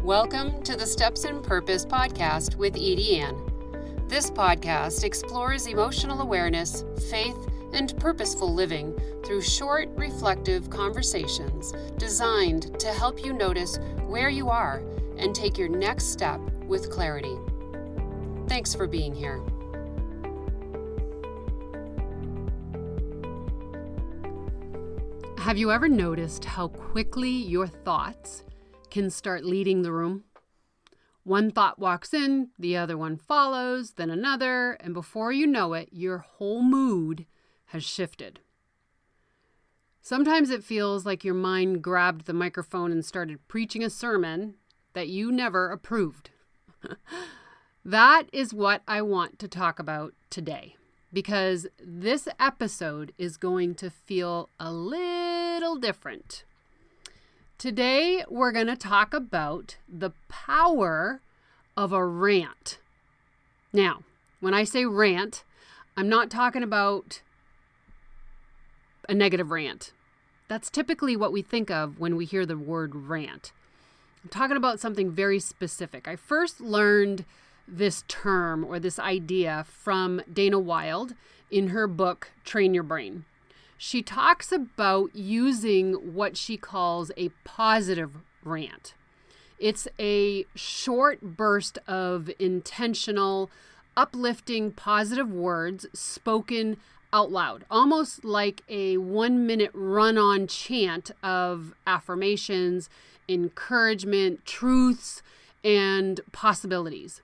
Welcome to the Steps in Purpose podcast with EdieAnne. This podcast explores emotional awareness, faith, and purposeful living through short, reflective conversations designed to help you notice where you are and take your next step with clarity. Thanks for being here. Have you ever noticed how quickly your thoughts can start leading the room? One thought walks in, the other one follows, then another, and before you know it, your whole mood has shifted. Sometimes it feels like your mind grabbed the microphone and started preaching a sermon that you never approved. That is what I want to talk about today, because this episode is going to feel a little different. Today, we're going to talk about the power of a rant. Now, when I say rant, I'm not talking about a negative rant. That's typically what we think of when we hear the word rant. I'm talking about something very specific. I first learned this term or this idea from Dana Wilde in her book, Train Your Brain. She talks about using what she calls a positive rant. It's a short burst of intentional, uplifting, positive words spoken out loud, almost like a 1-minute run-on chant of affirmations, encouragement, truths, and possibilities.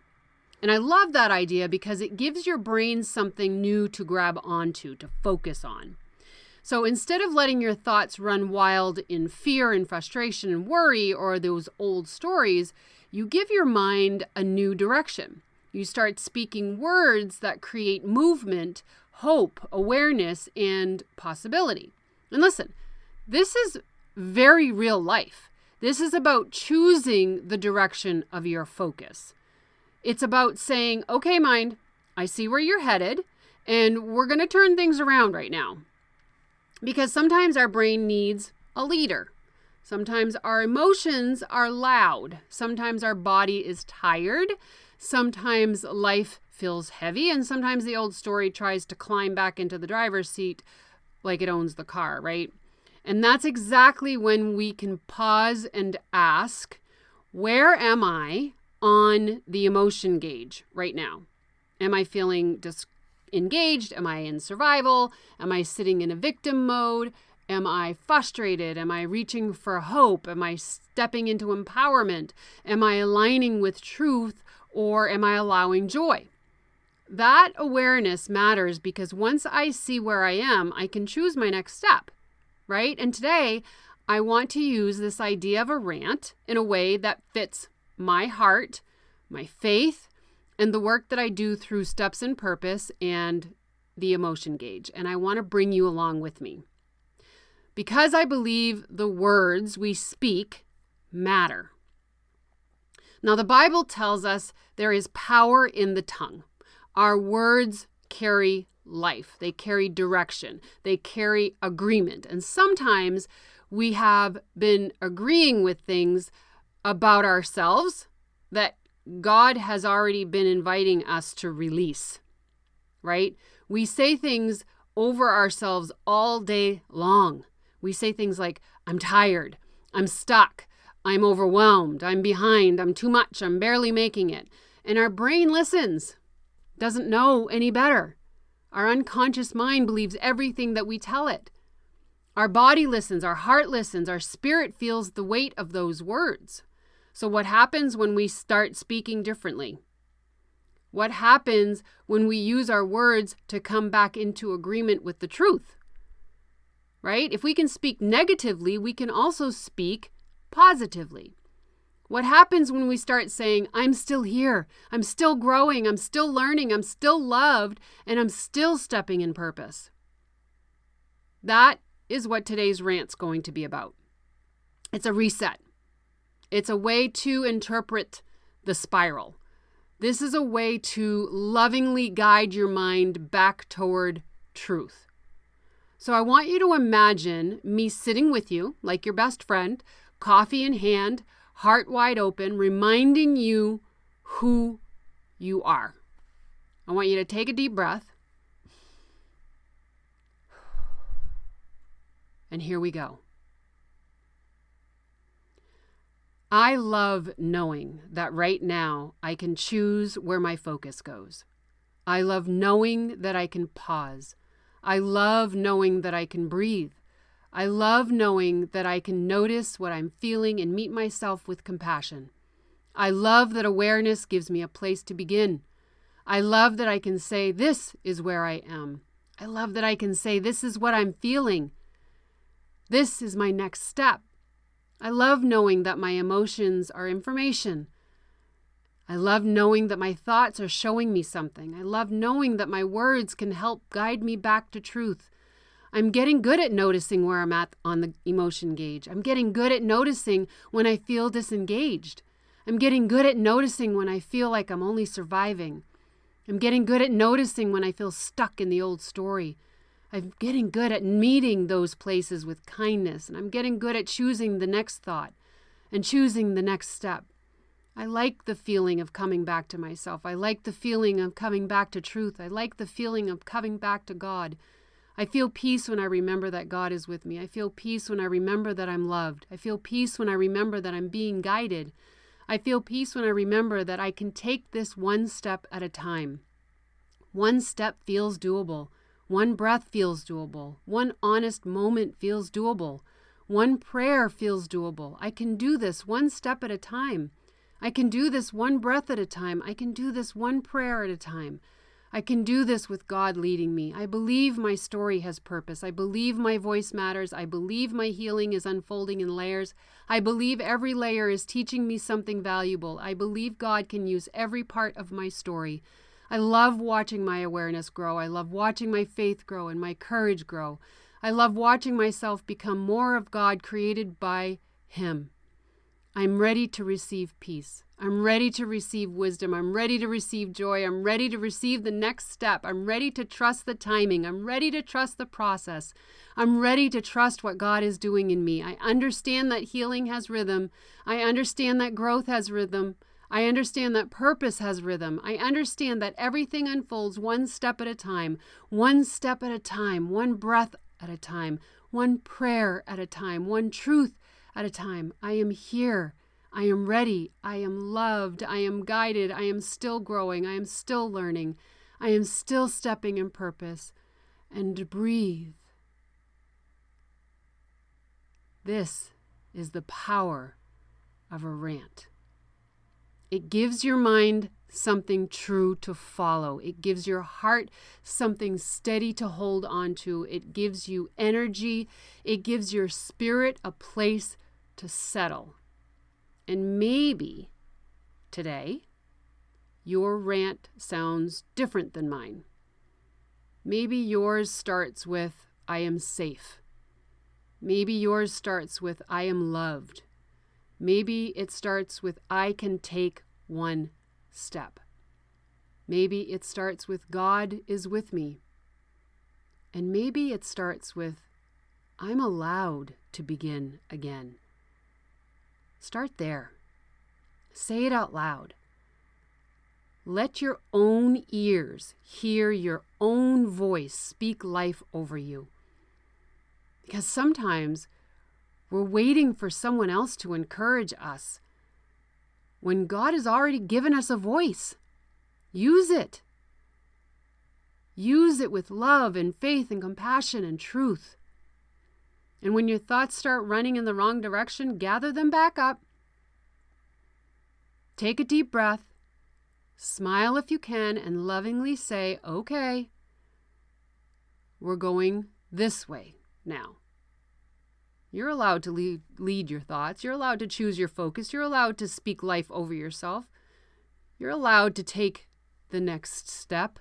And I love that idea because it gives your brain something new to grab onto, to focus on. So instead of letting your thoughts run wild in fear and frustration and worry or those old stories, you give your mind a new direction. You start speaking words that create movement, hope, awareness, and possibility. And listen, this is very real life. This is about choosing the direction of your focus. It's about saying, okay, mind, I see where you're headed, and we're going to turn things around right now. Because sometimes our brain needs a leader. Sometimes our emotions are loud. Sometimes our body is tired. Sometimes life feels heavy. And sometimes the old story tries to climb back into the driver's seat like it owns the car, right? And that's exactly when we can pause and ask, where am I on the emotion gauge right now? Am I feeling engaged? Am I in survival? Am I sitting in a victim mode? Am I frustrated? Am I reaching for hope? Am I stepping into empowerment? Am I aligning with truth, or am I allowing joy? That awareness matters because once I see where I am, I can choose my next step, right? And today, I want to use this idea of a rant in a way that fits my heart, my faith, and the work that I do through Steps in Purpose and the emotion gauge. And I want to bring you along with me. Because I believe the words we speak matter. Now, the Bible tells us there is power in the tongue. Our words carry life. They carry direction. They carry agreement. And sometimes we have been agreeing with things about ourselves that God has already been inviting us to release, right? We say things over ourselves all day long. We say things like, I'm tired, I'm stuck, I'm overwhelmed, I'm behind, I'm too much, I'm barely making it. And our brain listens, doesn't know any better. Our unconscious mind believes everything that we tell it. Our body listens, our heart listens, our spirit feels the weight of those words. So what happens when we start speaking differently? What happens when we use our words to come back into agreement with the truth? Right? If we can speak negatively, we can also speak positively. What happens when we start saying, I'm still here, I'm still growing, I'm still learning, I'm still loved, and I'm still stepping in purpose? That is what today's rant's going to be about. It's a reset. It's a way to interpret the spiral. This is a way to lovingly guide your mind back toward truth. So I want you to imagine me sitting with you like your best friend, coffee in hand, heart wide open, reminding you who you are. I want you to take a deep breath. And here we go. I love knowing that right now I can choose where my focus goes. I love knowing that I can pause. I love knowing that I can breathe. I love knowing that I can notice what I'm feeling and meet myself with compassion. I love that awareness gives me a place to begin. I love that I can say, this is where I am. I love that I can say, this is what I'm feeling. This is my next step. I love knowing that my emotions are information. I love knowing that my thoughts are showing me something. I love knowing that my words can help guide me back to truth. I'm getting good at noticing where I'm at on the emotion gauge. I'm getting good at noticing when I feel disengaged. I'm getting good at noticing when I feel like I'm only surviving. I'm getting good at noticing when I feel stuck in the old story. I'm getting good at meeting those places with kindness, and I'm getting good at choosing the next thought and choosing the next step. I like the feeling of coming back to myself. I like the feeling of coming back to truth. I like the feeling of coming back to God. I feel peace when I remember that God is with me. I feel peace when I remember that I'm loved. I feel peace when I remember that I'm being guided. I feel peace when I remember that I can take this one step at a time. One step feels doable. One breath feels doable. One honest moment feels doable. One prayer feels doable. I can do this one step at a time. I can do this one breath at a time. I can do this one prayer at a time. I can do this with God leading me. I believe my story has purpose. I believe my voice matters. I believe my healing is unfolding in layers. I believe every layer is teaching me something valuable. I believe God can use every part of my story. I love watching my awareness grow. I love watching my faith grow and my courage grow. I love watching myself become more of God created by Him. I'm ready to receive peace. I'm ready to receive wisdom. I'm ready to receive joy. I'm ready to receive the next step. I'm ready to trust the timing. I'm ready to trust the process. I'm ready to trust what God is doing in me. I understand that healing has rhythm. I understand that growth has rhythm. I understand that purpose has rhythm. I understand that everything unfolds one step at a time, one step at a time, one breath at a time, one prayer at a time, one truth at a time. I am here. I am ready. I am loved. I am guided. I am still growing. I am still learning. I am still stepping in purpose. And breathe. This is the power of a rant. It gives your mind something true to follow. It gives your heart something steady to hold on to. It gives you energy. It gives your spirit a place to settle. And maybe today, your rant sounds different than mine. Maybe yours starts with, I am safe. Maybe yours starts with, I am loved. Maybe it starts with, I can take one step. Maybe it starts with, God is with me. And maybe it starts with, I'm allowed to begin again. Start there. Say it out loud. Let your own ears hear your own voice speak life over you. Because sometimes we're waiting for someone else to encourage us when God has already given us a voice. Use it. Use it with love and faith and compassion and truth. And when your thoughts start running in the wrong direction, gather them back up. Take a deep breath. Smile if you can and lovingly say, okay, we're going this way now. You're allowed to lead your thoughts. You're allowed to choose your focus. You're allowed to speak life over yourself. You're allowed to take the next step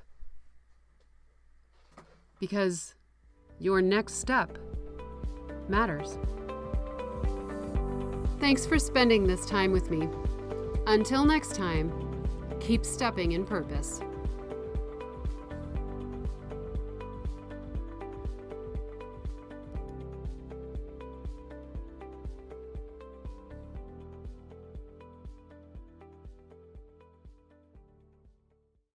because your next step matters. Thanks for spending this time with me. Until next time, keep stepping in purpose.